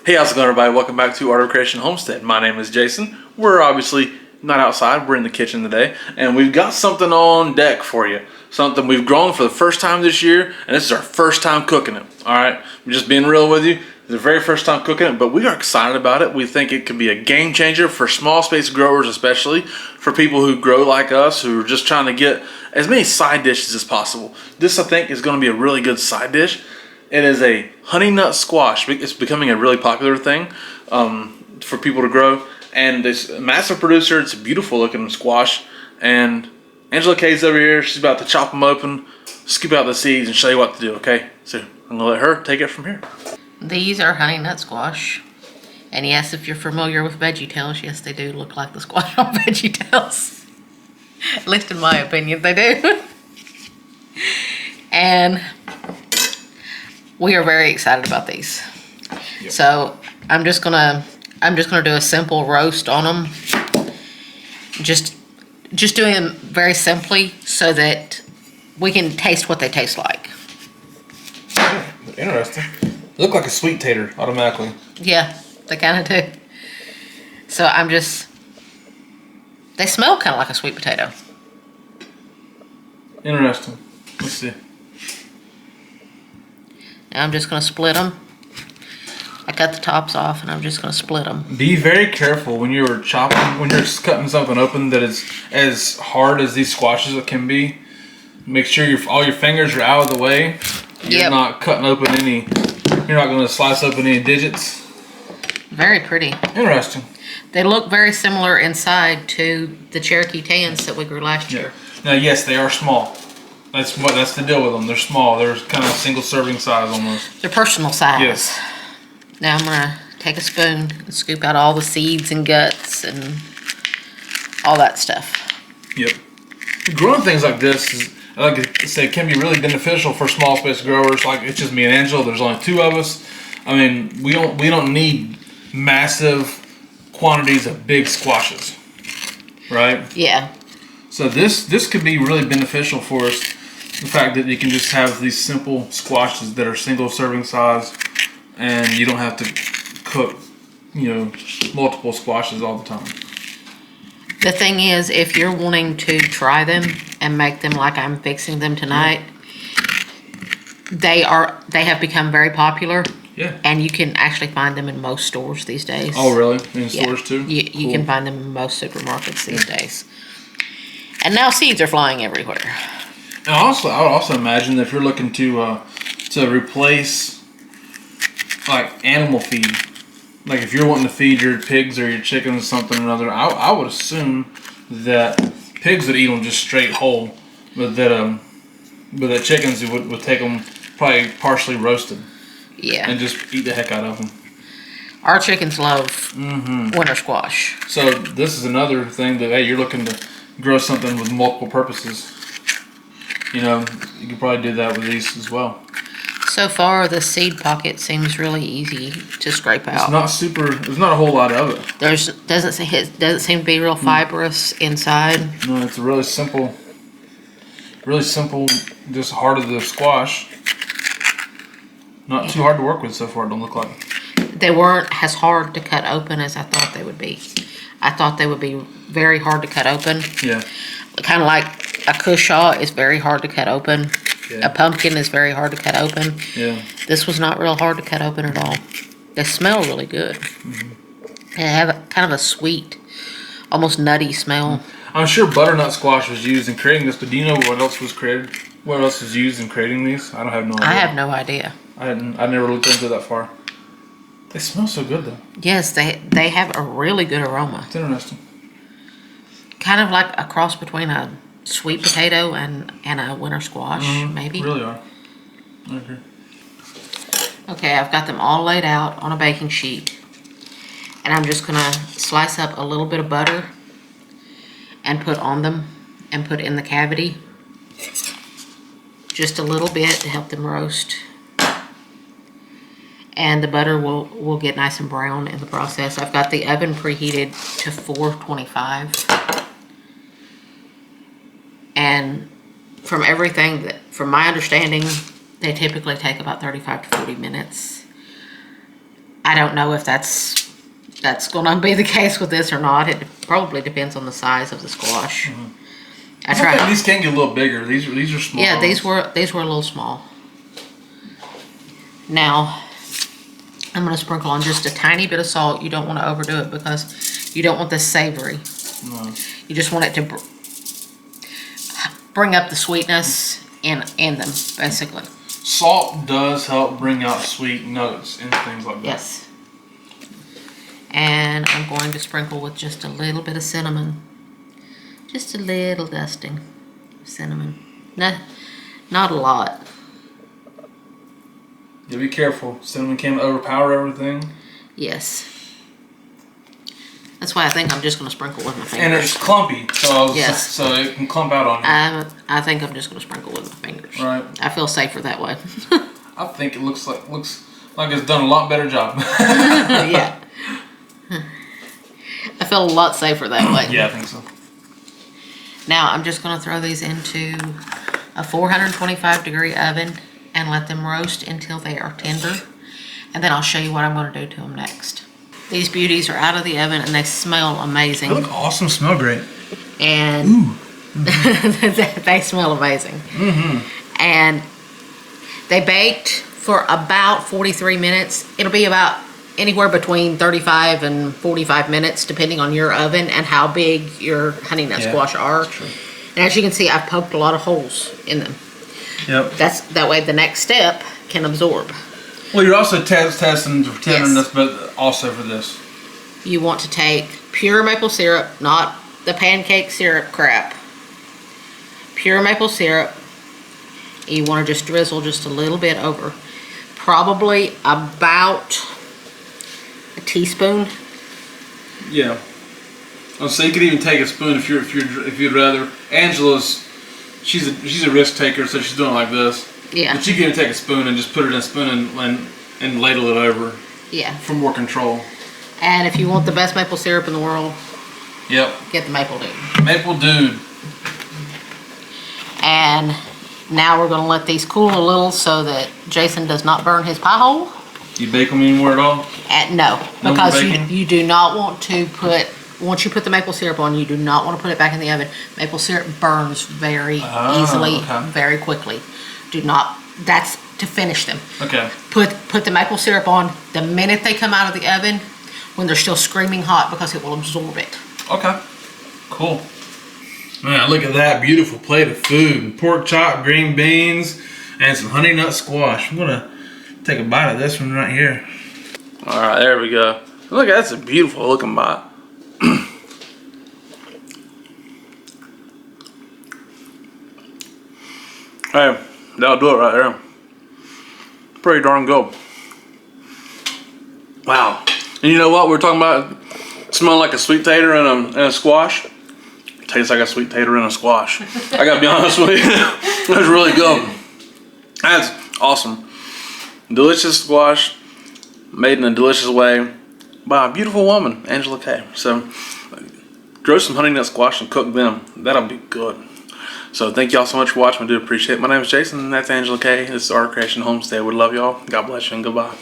Hey, how's it going, everybody? Welcome back to Art of Creation Homestead. My name is Jason. We're obviously not outside. We're in the kitchen today, and we've got something on deck for you. Something we've grown for the first time this year, and this is our first time cooking it. All right, I'm just being real with you. It's the very first time cooking it, but we are excited about it. We think it could be a game changer for small space growers, especially for people who grow like us, who are just trying to get as many side dishes as possible. This, I think, is going to be a really good side dish. It is a honey nut squash. It's becoming a really popular thing for people to grow. And it's a massive producer. It's a beautiful looking squash. And Angela Kay's over here. She's about to chop them open, scoop out the seeds, and show you what to do, okay? So I'm going to let her take it from here. These are honey nut squash. And yes, if you're familiar with VeggieTales, yes, they do look like the squash on VeggieTales. At least in my opinion, they do. And we are very excited about these. Yep. So I'm just gonna do a simple roast on them. Just doing them very simply so that we can taste what they taste like. Interesting. They look like a sweet tater automatically. Yeah, they kind of do. So they smell kind of like a sweet potato. Interesting. Let's see. Now I'm just going to split them. I cut the tops off and I'm just going to split them. Be very careful when you're chopping, when you're cutting something open that is as hard as these squashes can be. Make sure all your fingers are out of the way. You're not cutting open you're not going to slice open any digits. Very pretty. Interesting. They look very similar inside to the Cherokee Tans that we grew last year. Now, yes, they are small. That's the deal with them. They're small. They're kind of single serving size almost. They're personal size. Yes. Now I'm going to take a spoon and scoop out all the seeds and guts and all that stuff. Yep. Growing things like this is, like I said, can be really beneficial for small space growers. Like, it's just me and Angela. There's only two of us. I mean, we don't need massive quantities of big squashes, right? Yeah. So this could be really beneficial for us. The fact that you can just have these simple squashes that are single serving size, and you don't have to cook, multiple squashes all the time. The thing is, if you're wanting to try them and make them like I'm fixing them tonight, they have become very popular. Yeah. And you can actually find them in most stores these days. Oh, really? In stores too? You can find them in most supermarkets these days. And now seeds are flying everywhere. And I would also imagine that if you're looking to replace like animal feed, like if you're wanting to feed your pigs or your chickens something or another, I would assume that pigs would eat them just straight whole, but that chickens would take them probably partially roasted. Yeah. And just eat the heck out of them. Our chickens love winter squash. So this is another thing that, hey, you're looking to grow something with multiple purposes. You could probably do that with these as well. So far, the seed pocket seems really easy to scrape out. There's not a whole lot of it. Doesn't seem to be real fibrous inside. No, it's a really simple, just heart of the squash. Not too hard to work with so far, it don't look like. They weren't as hard to cut open as I thought they would be. I thought they would be very hard to cut open. Yeah. Kind of like a cushaw is very hard to cut open. Yeah. A pumpkin is very hard to cut open. Yeah. This was not real hard to cut open at all. They smell really good. They have kind of a sweet, almost nutty smell. I'm sure butternut squash was used in creating this, but do you know what else was created? What else was used in creating these? I have no idea. I have no idea. I never looked into that far. They smell so good though. Yes, they have a really good aroma. It's interesting. Kind of like a cross between a sweet potato and a winter squash, maybe. Really are. I agree. Okay, I've got them all laid out on a baking sheet. And I'm just gonna slice up a little bit of butter and put on them and put in the cavity. Just a little bit to help them roast. And the butter will get nice and brown in the process. I've got the oven preheated to 425. And from my understanding, they typically take about 35 to 40 minutes. I don't know if that's going to be the case with this or not. It probably depends on the size of the squash. I think tried. these can get a little bigger. These are small. Yeah, these were a little small. Now, I'm going to sprinkle on just a tiny bit of salt. You don't want to overdo it because you don't want this savory. No. You just want it to bring up the sweetness in them, basically. Salt does help bring out sweet notes and things like that. Yes. And I'm going to sprinkle with just a little bit of cinnamon. Just a little dusting of cinnamon. Not a lot. Yeah, be careful. Cinnamon can overpower everything. Yes. That's why I think I'm just going to sprinkle with my fingers. And it's clumpy, so Yes. so it can clump out on you. I think I'm just going to sprinkle with my fingers. Right. I feel safer that way. I think it looks like it's done a lot better job. Yeah. I feel a lot safer that way. Yeah, I think so. Now I'm just going to throw these into a 425-degree oven and let them roast until they are tender. And then I'll show you what I'm going to do to them next. These beauties are out of the oven and they smell amazing. They look awesome, smell great. And they smell amazing. Mm-hmm. And they baked for about 43 minutes. It'll be about anywhere between 35 and 45 minutes, depending on your oven and how big your honey nut squash are. Sure. And as you can see, I've poked a lot of holes in them. Yep. That way the next step can absorb. Well, you're also testing for tenderness, Yes. but also for this. You want to take pure maple syrup, not the pancake syrup crap. Pure maple syrup. You want to just drizzle just a little bit over. Probably about a teaspoon. Yeah. Oh, so you could even take a spoon if you'd rather. Angela's, she's a risk taker, so she's doing it like this. Yeah. But you can even take a spoon and just put it in a spoon and ladle it over Yeah. for more control. And if you want the best maple syrup in the world, Yep. get the Maple Dude. Maple Dude. And now we're going to let these cool a little so that Jason does not burn his pie hole. You bake them anymore at all? No, No more because baking? you do not want to put, once you put the maple syrup on, you do not want to put it back in the oven. Maple syrup burns very easily, okay. very quickly. Do not, that's to finish them. Okay. Put the maple syrup on the minute they come out of the oven when they're still screaming hot because it will absorb it. Okay. Cool. Man, look at that beautiful plate of food. Pork chop, green beans, and some honey nut squash. I'm gonna take a bite of this one right here. All right, there we go. Look, that's a beautiful looking bite. Hey, that'll do it right there. Pretty darn good. Wow. And you know what? We're talking about smelling like a sweet tater and a squash. Tastes like a sweet tater and a squash. I gotta be honest with you. That's really good. That's awesome. Delicious squash, made in a delicious way by a beautiful woman, Angela Kay. So, grow some honey nut squash and cook them. That'll be good. So, thank y'all so much for watching. I do appreciate it. My name is Jason, and that's Angela Kay. This is Art of Creation Homestead. We love y'all. God bless you, and goodbye.